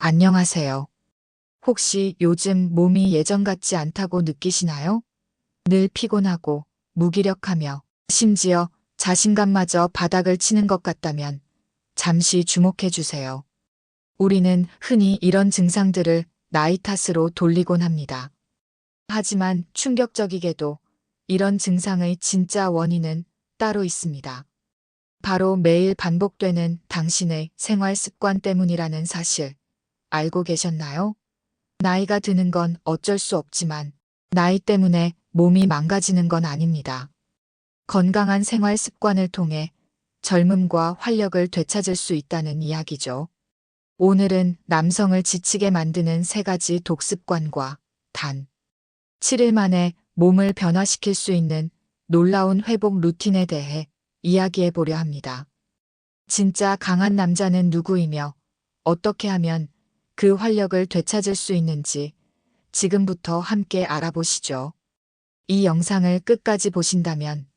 안녕하세요. 혹시 요즘 몸이 예전 같지 않다고 느끼시나요? 늘 피곤하고 무기력하며 심지어 자신감마저 바닥을 치는 것 같다면 잠시 주목해 주세요. 우리는 흔히 이런 증상들을 나이 탓으로 돌리곤 합니다. 하지만 충격적이게도 이런 증상의 진짜 원인은 따로 있습니다. 바로 매일 반복되는 당신의 생활 습관 때문이라는 사실 알고 계셨나요? 나이가 드는 건 어쩔 수 없지만 나이 때문에 몸이 망가지는 건 아닙니다. 건강한 생활 습관을 통해 젊음과 활력을 되찾을 수 있다는 이야기죠. 오늘은 남성을 지치게 만드는 3가지 독습관과 단 7일 만에 몸을 변화시킬 수 있는 놀라운 회복 루틴에 대해 이야기해 보려 합니다. 진짜 강한 남자는 누구이며 어떻게 하면 그 활력을 되찾을 수 있는지 지금부터 함께 알아보시죠. 이 영상을 끝까지 보신다면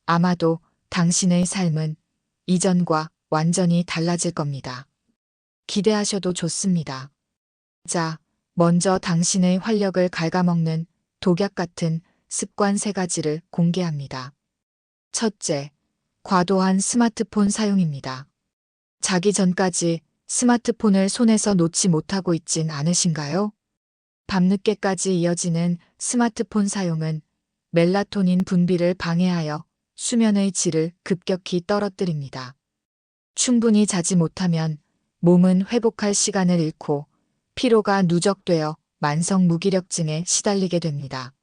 아마도 당신의 삶은 이전과 완전히 달라질 겁니다. 기대하셔도 좋습니다. 자, 먼저 당신의 활력을 갉아먹는 독약 같은 습관 3가지를 공개합니다. 첫째, 과도한 스마트폰 사용입니다. 자기 전까지 스마트폰을 손에서 놓지 못하고 있진 않으신가요? 밤늦게까지 이어지는 스마트폰 사용은 멜라토닌 분비를 방해하여 수면의 질을 급격히 떨어뜨립니다. 충분히 자지 못하면 몸은 회복할 시간을 잃고 피로가 누적되어 만성 무기력증에 시달리게 됩니다.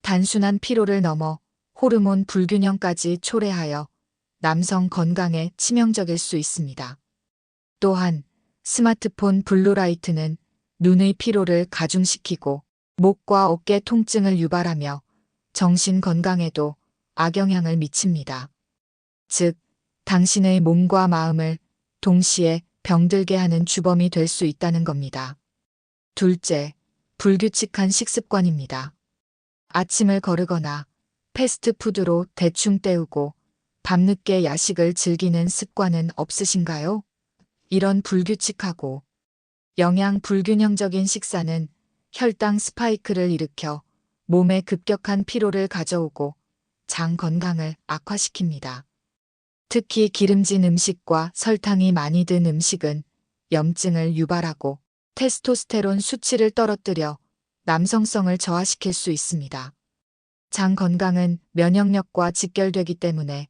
단순한 피로를 넘어 호르몬 불균형까지 초래하여 남성 건강에 치명적일 수 있습니다. 또한 스마트폰 블루라이트는 눈의 피로를 가중시키고 목과 어깨 통증을 유발하며 정신 건강에도 악영향을 미칩니다. 즉, 당신의 몸과 마음을 동시에 병들게 하는 주범이 될 수 있다는 겁니다. 둘째, 불규칙한 식습관입니다. 아침을 거르거나 패스트푸드로 대충 때우고 밤늦게 야식을 즐기는 습관은 없으신가요? 이런 불규칙하고 영양 불균형적인 식사는 혈당 스파이크를 일으켜 몸에 급격한 피로를 가져오고 장 건강을 악화시킵니다. 특히 기름진 음식과 설탕이 많이 든 음식은 염증을 유발하고 테스토스테론 수치를 떨어뜨려 남성성을 저하시킬 수 있습니다. 장 건강은 면역력과 직결되기 때문에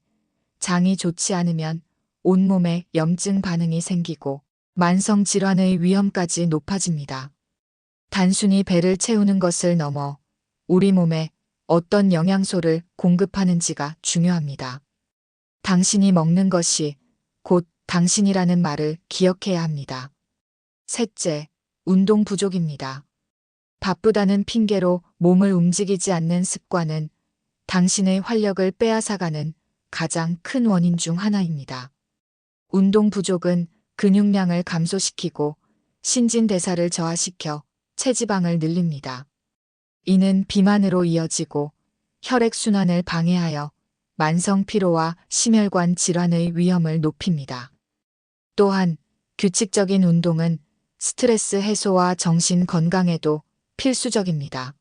장이 좋지 않으면 온몸에 염증 반응이 생기고 만성 질환의 위험까지 높아집니다. 단순히 배를 채우는 것을 넘어 우리 몸에 어떤 영양소를 공급하는지가 중요합니다. 당신이 먹는 것이 곧 당신이라는 말을 기억해야 합니다. 셋째, 운동 부족입니다. 바쁘다는 핑계로 몸을 움직이지 않는 습관은 당신의 활력을 빼앗아가는 가장 큰 원인 중 하나입니다. 운동 부족은 근육량을 감소시키고 신진대사를 저하시켜 체지방을 늘립니다. 이는 비만으로 이어지고 혈액순환을 방해하여 만성 피로와 심혈관 질환의 위험을 높입니다. 또한 규칙적인 운동은 스트레스 해소와 정신 건강에도 필수적입니다.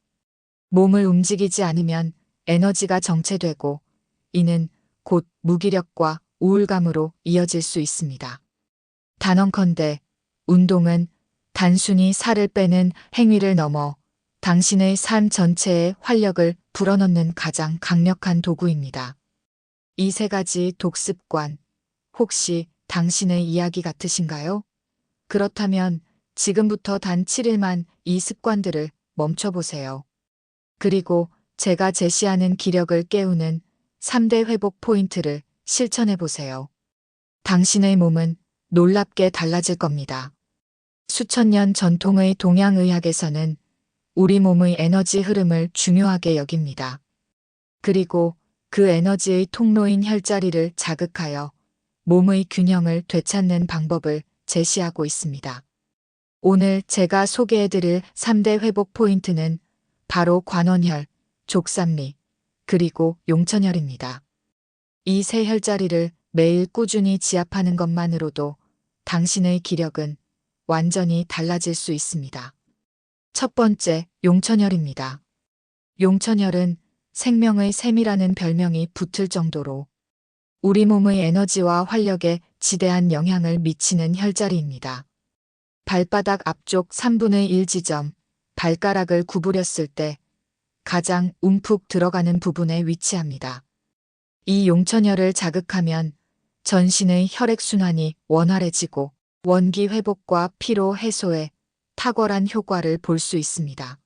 몸을 움직이지 않으면 에너지가 정체되고 이는 곧 무기력과 우울감으로 이어질 수 있습니다. 단언컨대 운동은 단순히 살을 빼는 행위를 넘어 당신의 삶 전체에 활력을 불어넣는 가장 강력한 도구입니다. 이 3가지 독습관, 혹시 당신의 이야기 같으신가요? 그렇다면 지금부터 단 7일만 이 습관들을 멈춰보세요. 그리고 제가 제시하는 기력을 깨우는 3대 회복 포인트를 실천해보세요. 당신의 몸은 놀랍게 달라질 겁니다. 수천 년 전통의 동양의학에서는 우리 몸의 에너지 흐름을 중요하게 여깁니다. 그리고 그 에너지의 통로인 혈자리를 자극하여 몸의 균형을 되찾는 방법을 제시하고 있습니다. 오늘 제가 소개해드릴 3대 회복 포인트는 바로 관원혈, 족삼리, 그리고 용천혈입니다. 이 3 혈자리를 매일 꾸준히 지압하는 것만으로도 당신의 기력은 완전히 달라질 수 있습니다. 첫 번째, 용천혈입니다. 용천혈은 생명의 샘이라는 별명이 붙을 정도로 우리 몸의 에너지와 활력에 지대한 영향을 미치는 혈자리입니다. 발바닥 앞쪽 3분의 1 지점, 발가락을 구부렸을 때 가장 움푹 들어가는 부분에 위치합니다. 이 용천혈을 자극하면 전신의 혈액순환이 원활해지고 원기 회복과 피로 해소에 탁월한 효과를 볼 수 있습니다.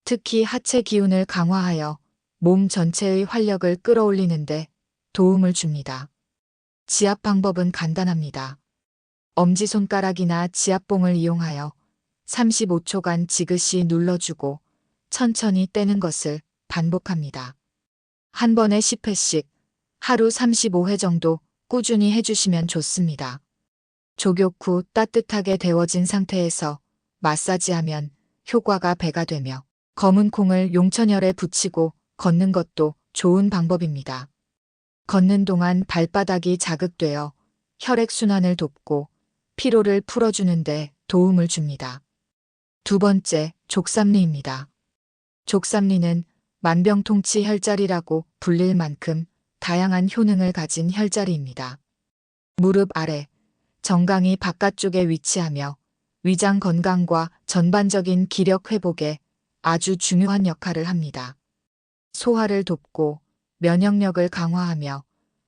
특히 하체 기운을 강화하여 몸 전체의 활력을 끌어올리는데 도움을 줍니다. 지압 방법은 간단합니다. 엄지손가락이나 지압봉을 이용하여 35초간 지그시 눌러주고 천천히 떼는 것을 반복합니다. 한 번에 10회씩 하루 35회 정도 꾸준히 해주시면 좋습니다. 족욕 후 따뜻하게 데워진 상태에서 마사지하면 효과가 배가 되며 검은 콩을 용천혈에 붙이고 걷는 것도 좋은 방법입니다. 걷는 동안 발바닥이 자극되어 혈액순환을 돕고 피로를 풀어주는데 도움을 줍니다. 두 번째, 족삼리입니다. 족삼리는 만병통치 혈자리라고 불릴 만큼 다양한 효능을 가진 혈자리입니다. 무릎 아래, 정강이 바깥쪽에 위치하며 위장 건강과 전반적인 기력 회복에 아주 중요한 역할을 합니다. 소화를 돕고 면역력을 강화하며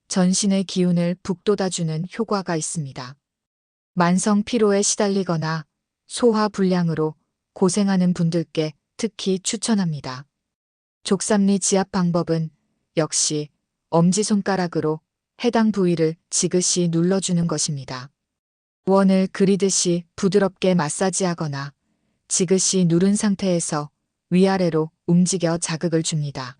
전신의 기운을 북돋아주는 효과가 있습니다. 만성 피로에 시달리거나 소화 불량으로 고생하는 분들께 특히 추천합니다. 족삼리 지압 방법은 역시 엄지손가락으로 해당 부위를 지그시 눌러주는 것입니다. 원을 그리듯이 부드럽게 마사지하거나 지그시 누른 상태에서 위아래로 움직여 자극을 줍니다.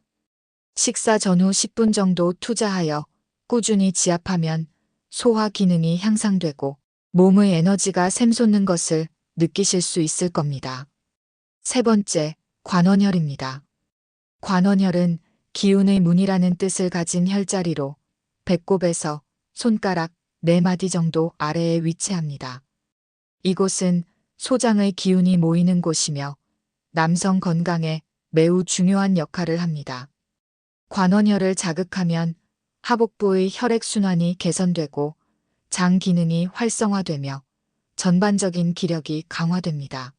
식사 전후 10분 정도 투자하여 꾸준히 지압하면 소화 기능이 향상되고 몸의 에너지가 샘솟는 것을 느끼실 수 있을 겁니다. 세 번째, 관원혈입니다. 관원혈은 기운의 문이라는 뜻을 가진 혈자리로 배꼽에서 손가락 4마디 정도 아래에 위치합니다. 이곳은 소장의 기운이 모이는 곳이며 남성 건강에 매우 중요한 역할을 합니다. 관원혈을 자극하면 하복부의 혈액순환이 개선되고 장 기능이 활성화되며 전반적인 기력이 강화됩니다.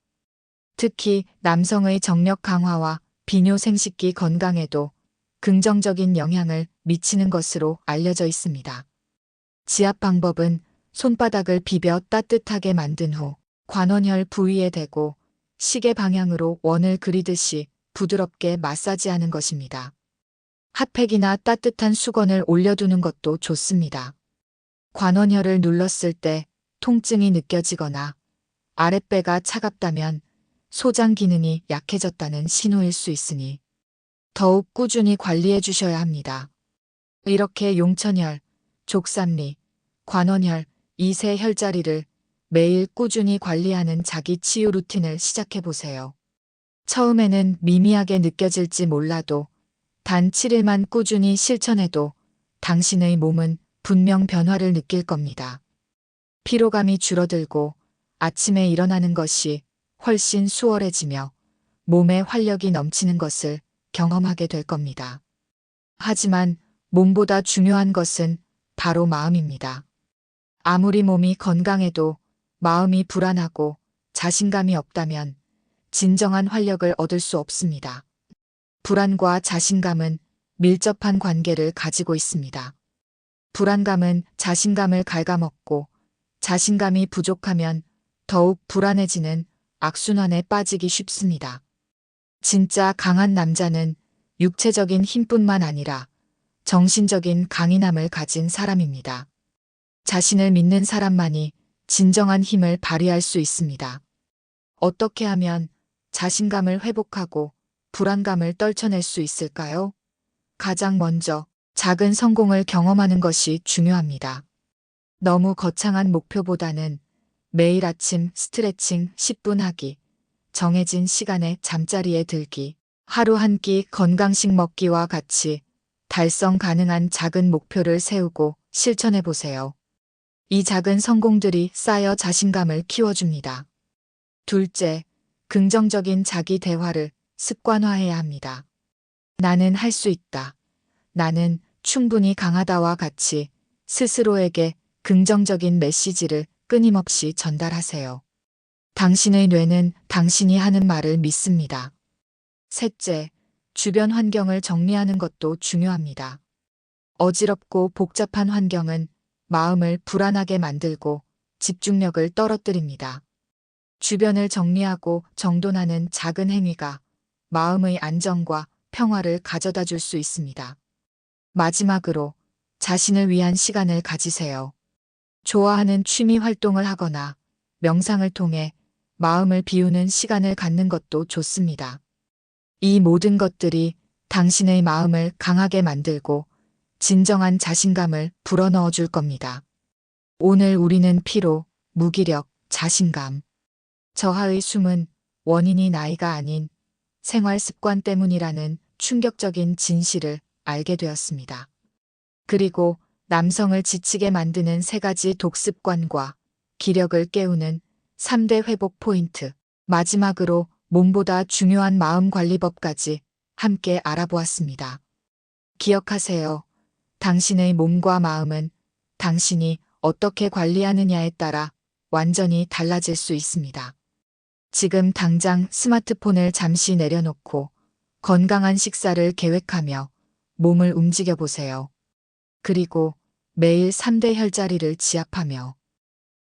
특히 남성의 정력 강화와 비뇨 생식기 건강에도 긍정적인 영향을 미치는 것으로 알려져 있습니다. 지압 방법은 손바닥을 비벼 따뜻하게 만든 후 관원혈 부위에 대고 시계 방향으로 원을 그리듯이 부드럽게 마사지하는 것입니다. 핫팩이나 따뜻한 수건을 올려두는 것도 좋습니다. 관원혈을 눌렀을 때 통증이 느껴지거나 아랫배가 차갑다면 소장 기능이 약해졌다는 신호일 수 있으니 더욱 꾸준히 관리해 주셔야 합니다. 이렇게 용천혈, 족삼리, 관원혈 이 세 혈자리를 매일 꾸준히 관리하는 자기 치유 루틴을 시작해 보세요. 처음에는 미미하게 느껴질지 몰라도 단 7일만 꾸준히 실천해도 당신의 몸은 분명 변화를 느낄 겁니다. 피로감이 줄어들고 아침에 일어나는 것이 훨씬 수월해지며 몸에 활력이 넘치는 것을 경험하게 될 겁니다. 하지만 몸보다 중요한 것은 바로 마음입니다. 아무리 몸이 건강해도 마음이 불안하고 자신감이 없다면 진정한 활력을 얻을 수 없습니다. 불안과 자신감은 밀접한 관계를 가지고 있습니다. 불안감은 자신감을 갉아먹고 자신감이 부족하면 더욱 불안해지는 악순환에 빠지기 쉽습니다. 진짜 강한 남자는 육체적인 힘뿐만 아니라 정신적인 강인함을 가진 사람입니다. 자신을 믿는 사람만이 진정한 힘을 발휘할 수 있습니다. 어떻게 하면 자신감을 회복하고 불안감을 떨쳐낼 수 있을까요? 가장 먼저 작은 성공을 경험하는 것이 중요합니다. 너무 거창한 목표보다는 매일 아침 스트레칭 10분 하기, 정해진 시간에 잠자리에 들기, 하루 한 끼 건강식 먹기와 같이 달성 가능한 작은 목표를 세우고 실천해 보세요. 이 작은 성공들이 쌓여 자신감을 키워줍니다. 둘째, 긍정적인 자기 대화를 습관화해야 합니다. 나는 할 수 있다. 나는 충분히 강하다와 같이 스스로에게 긍정적인 메시지를 끊임없이 전달하세요. 당신의 뇌는 당신이 하는 말을 믿습니다. 셋째, 주변 환경을 정리하는 것도 중요합니다. 어지럽고 복잡한 환경은 마음을 불안하게 만들고 집중력을 떨어뜨립니다. 주변을 정리하고 정돈하는 작은 행위가 마음의 안정과 평화를 가져다 줄 수 있습니다. 마지막으로 자신을 위한 시간을 가지세요. 좋아하는 취미 활동을 하거나 명상을 통해 마음을 비우는 시간을 갖는 것도 좋습니다. 이 모든 것들이 당신의 마음을 강하게 만들고 진정한 자신감을 불어넣어 줄 겁니다. 오늘 우리는 피로, 무기력, 자신감, 저하의 숨은 원인이 나이가 아닌 생활 습관 때문이라는 충격적인 진실을 알게 되었습니다. 그리고 남성을 지치게 만드는 3가지 독습관과 기력을 깨우는 3대 회복 포인트, 마지막으로 몸보다 중요한 마음 관리법까지 함께 알아보았습니다. 기억하세요. 당신의 몸과 마음은 당신이 어떻게 관리하느냐에 따라 완전히 달라질 수 있습니다. 지금 당장 스마트폰을 잠시 내려놓고 건강한 식사를 계획하며 몸을 움직여 보세요. 그리고 매일 3대 혈자리를 지압하며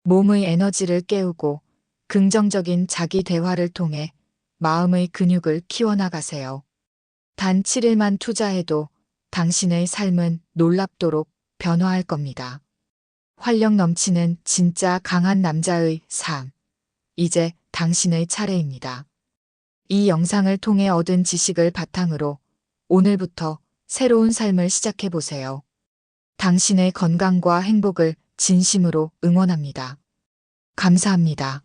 몸의 에너지를 깨우고 긍정적인 자기 대화를 통해 마음의 근육을 키워나가세요. 단 7일만 투자해도 당신의 삶은 놀랍도록 변화할 겁니다. 활력 넘치는 진짜 강한 남자의 삶. 이제 당신의 차례입니다. 이 영상을 통해 얻은 지식을 바탕으로 오늘부터 새로운 삶을 시작해 보세요. 당신의 건강과 행복을 진심으로 응원합니다. 감사합니다.